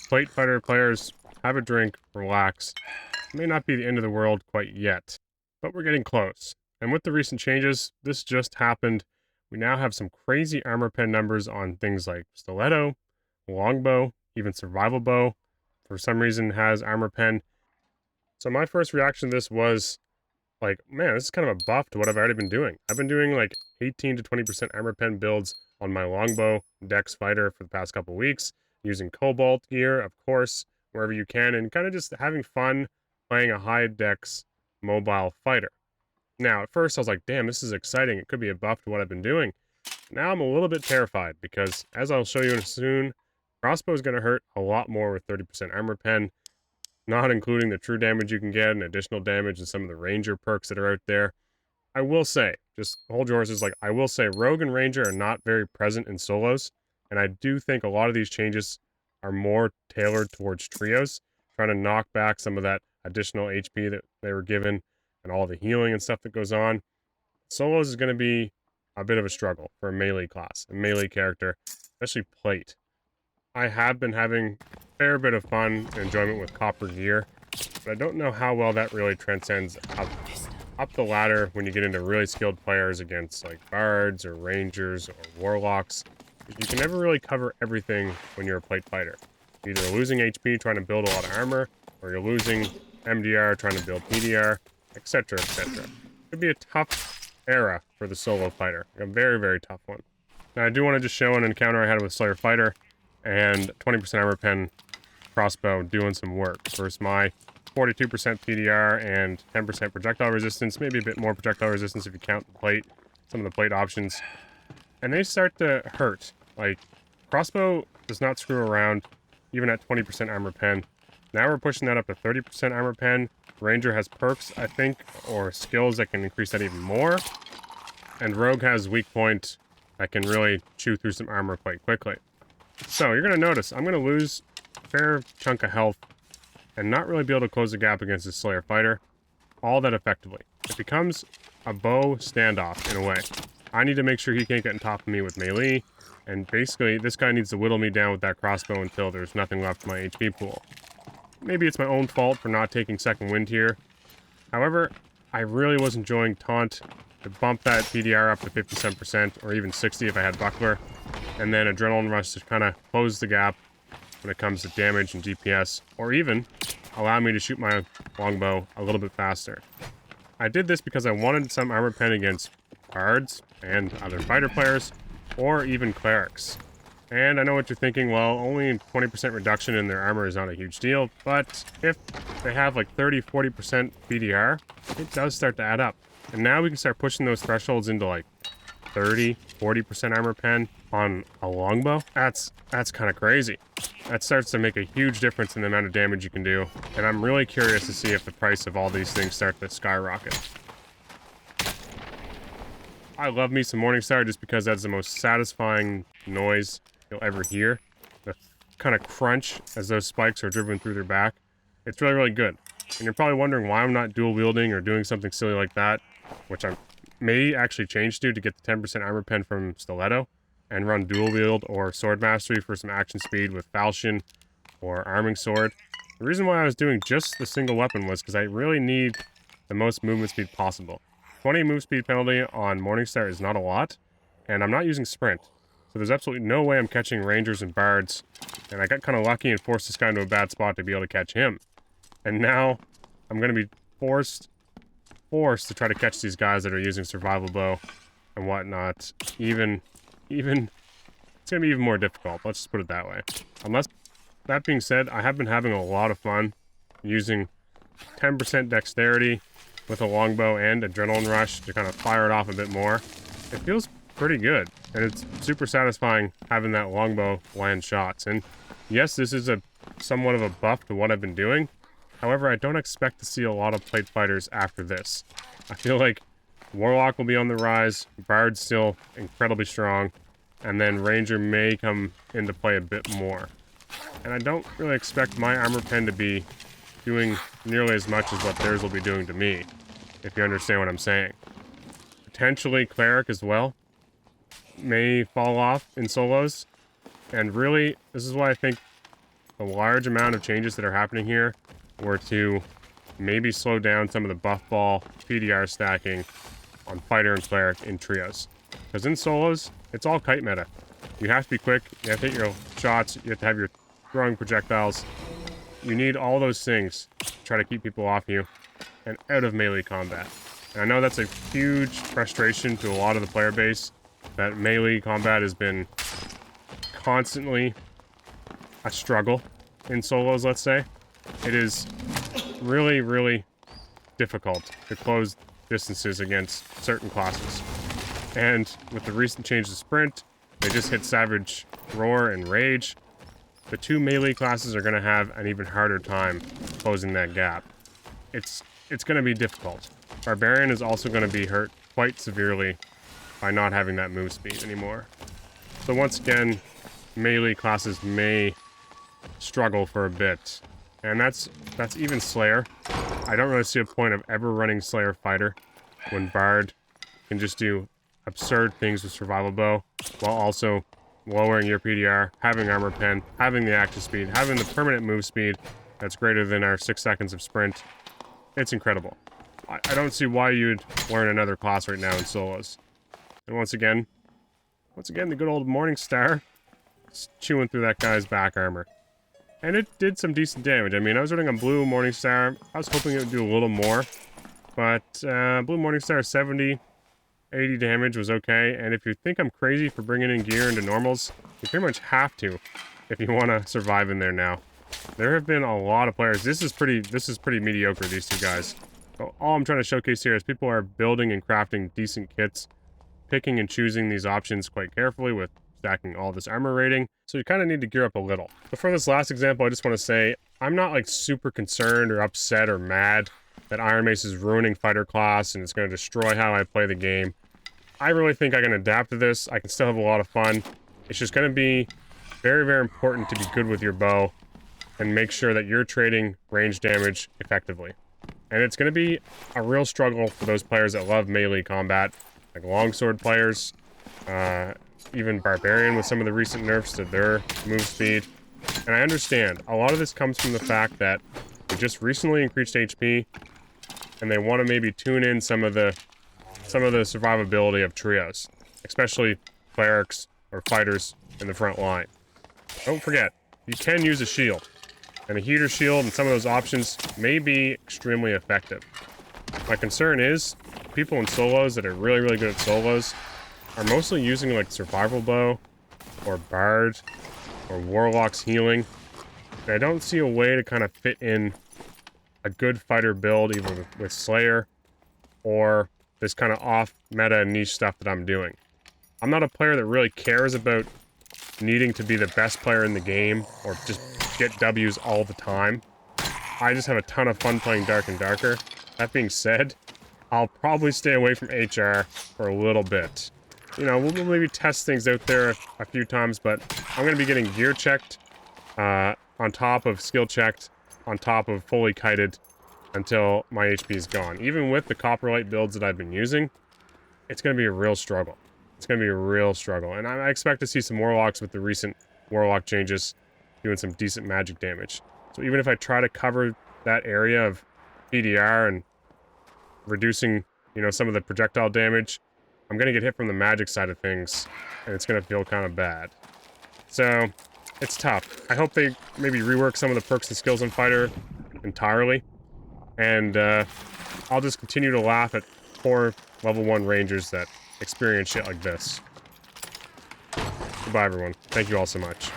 Plate fighter players, have a drink, relax. It may not be the end of the world quite yet, but we're getting close. And with the recent changes, this just happened. We now have some crazy armor pen numbers on things like stiletto, longbow, even survival bow. For some reason has armor pen. So my first reaction to this was like, man, this is kind of a buff to what I've already been doing. I've been doing like 18 to 20% armor pen builds on my longbow dex fighter for the past couple weeks, using cobalt gear, of course, wherever you can, and kind of just having fun playing a high dex mobile fighter. Now, at first I was like, damn, this is exciting. It could be a buff to what I've been doing. Now I'm a little bit terrified because, as I'll show you soon, crossbow is going to hurt a lot more with 30% armor pen, not including the true damage you can get and additional damage and some of the ranger perks that are out there. I will say, just hold your horses, like, I will say rogue and ranger are not very present in solos, and I do think a lot of these changes are more tailored towards trios, trying to knock back some of that additional HP that they were given and all the healing and stuff that goes on. Solos is going to be a bit of a struggle for a melee class, a melee character, especially plate. I have been having a fair bit of fun and enjoyment with copper gear, but I don't know how well that really transcends up the ladder when you get into really skilled players against like bards or rangers or warlocks. You can never really cover everything when you're a plate fighter. You're either losing HP trying to build a lot of armor, or you're losing MDR trying to build PDR, etc., etc. It could be a tough era for the solo fighter, a very, very tough one. Now I do want to just show an encounter I had with Slayer Fighter, and 20% armor pen crossbow doing some work versus my 42% PDR and 10% projectile resistance, maybe a bit more projectile resistance if you count the plate, some of the plate options. And they start to hurt. Like, crossbow does not screw around, even at 20% armor pen. Now we're pushing that up to 30% armor pen. Ranger has perks, I think, or skills that can increase that even more. And Rogue has weak point that can really chew through some armor quite quickly. So you're going to notice I'm going to lose a fair chunk of health and not really be able to close the gap against this Slayer Fighter all that effectively. It becomes a bow standoff in a way. I need to make sure he can't get on top of me with melee, and basically this guy needs to whittle me down with that crossbow until there's nothing left in my HP pool. Maybe it's my own fault for not taking second wind here. However, I really was enjoying taunt to bump that PDR up to 57% or even 60 if I had buckler, and then adrenaline rush to kind of close the gap when it comes to damage and DPS, or even allow me to shoot my longbow a little bit faster. I did this because I wanted some armor pen against bards and other fighter players, or even clerics. And I know what you're thinking, well, only 20% reduction in their armor is not a huge deal, but if they have like 30-40% PDR, it does start to add up. And now we can start pushing those thresholds into like 30-40% armor pen on a longbow. That's kind of crazy. That starts to make a huge difference in the amount of damage you can do, and I'm really curious to see if the price of all these things start to skyrocket. I love me some Morningstar just because that's the most satisfying noise you'll ever hear. The kind of crunch as those spikes are driven through their back. It's really, really good. And you're probably wondering why I'm not dual wielding or doing something silly like that, which I may actually change to get the 10% armor pen from Stiletto and run dual wield or sword mastery for some action speed with falchion or arming sword. The reason why I was doing just the single weapon was because I really need the most movement speed possible. 20 move speed penalty on Morningstar is not a lot, and I'm not using sprint. So there's absolutely no way I'm catching rangers and bards, and I got kind of lucky and forced this guy into a bad spot to be able to catch him. And now I'm going to be forced to try to catch these guys that are using survival bow and whatnot. Even it's going to be even more difficult, let's just put it that way. Unless, that being said, I have been having a lot of fun using 10% dexterity with a longbow and adrenaline rush to kind of fire it off a bit more. It feels pretty good, and it's super satisfying having that longbow land shots. And yes, this is somewhat of a buff to what I've been doing. However, I don't expect to see a lot of plate fighters after this. I feel like Warlock will be on the rise, Bard's still incredibly strong, and then Ranger may come into play a bit more. And I don't really expect my armor pen to be doing nearly as much as what theirs will be doing to me, if you understand what I'm saying. Potentially Cleric as well may fall off in solos, and really, this is why I think the large amount of changes that are happening here were to maybe slow down some of the buff ball PDR stacking on fighter and cleric in trios. Because in solos, it's all kite meta. You have to be quick, you have to hit your shots, you have to have your throwing projectiles. You need all those things to try to keep people off you and out of melee combat. And I know that's a huge frustration to a lot of the player base, that melee combat has been constantly a struggle in solos, let's say. It is really, really difficult to close distances against certain classes. And with the recent change to Sprint, they just hit Savage Roar and Rage. The two melee classes are going to have an even harder time closing that gap. It's going to be difficult. Barbarian is also going to be hurt quite severely by not having that move speed anymore. So once again, melee classes may struggle for a bit. And that's even Slayer. I don't really see a point of ever running Slayer Fighter when Bard can just do absurd things with Survival Bow while also lowering your PDR, having armor pen, having the active speed, having the permanent move speed that's greater than our 6 seconds of sprint. It's incredible. I don't see why you'd learn another class right now in solos. And once again, the good old Morningstar is chewing through that guy's back armor. And it did some decent damage. I mean, I was running on blue Morningstar. I was hoping it would do a little more. But blue Morningstar 70, 80 damage was okay. And if you think I'm crazy for bringing in gear into normals, you pretty much have to if you want to survive in there now. There have been a lot of players. This is pretty mediocre, these two guys. So all I'm trying to showcase here is people are building and crafting decent kits, picking and choosing these options quite carefully with stacking all this armor rating. So you kind of need to gear up a little. But for this last example, I just want to say, I'm not like super concerned or upset or mad that Iron Mace is ruining fighter class and it's going to destroy how I play the game. I really think I can adapt to this. I can still have a lot of fun. It's just going to be very, very important to be good with your bow and make sure that you're trading range damage effectively. And it's going to be a real struggle for those players that love melee combat, like longsword players, even Barbarian with some of the recent nerfs to their move speed. And I understand, a lot of this comes from the fact that they just recently increased HP, and they want to maybe tune in some of the survivability of trios, especially clerics or fighters in the front line. Don't forget, you can use a shield, and a heater shield and some of those options may be extremely effective. My concern is, people in solos that are really, really good at solos are mostly using like Survival Bow, or Bard, or Warlock's healing. And I don't see a way to kind of fit in a good fighter build either with Slayer, or this kind of off-meta niche stuff that I'm doing. I'm not a player that really cares about needing to be the best player in the game, or just get W's all the time. I just have a ton of fun playing Dark and Darker. That being said, I'll probably stay away from HR for a little bit. You know, we'll maybe test things out there a few times, but I'm going to be getting gear checked, on top of skill checked, on top of fully kited, until my HP is gone. Even with the Copperlight builds that I've been using, it's going to be a real struggle. It's going to be a real struggle. And I expect to see some Warlocks with the recent Warlock changes doing some decent magic damage. So even if I try to cover that area of PDR and reducing, you know, some of the projectile damage, I'm going to get hit from the magic side of things, and it's going to feel kind of bad. So, it's tough. I hope they maybe rework some of the perks and skills in Fighter entirely, and I'll just continue to laugh at poor level 1 rangers that experience shit like this. Goodbye, everyone. Thank you all so much.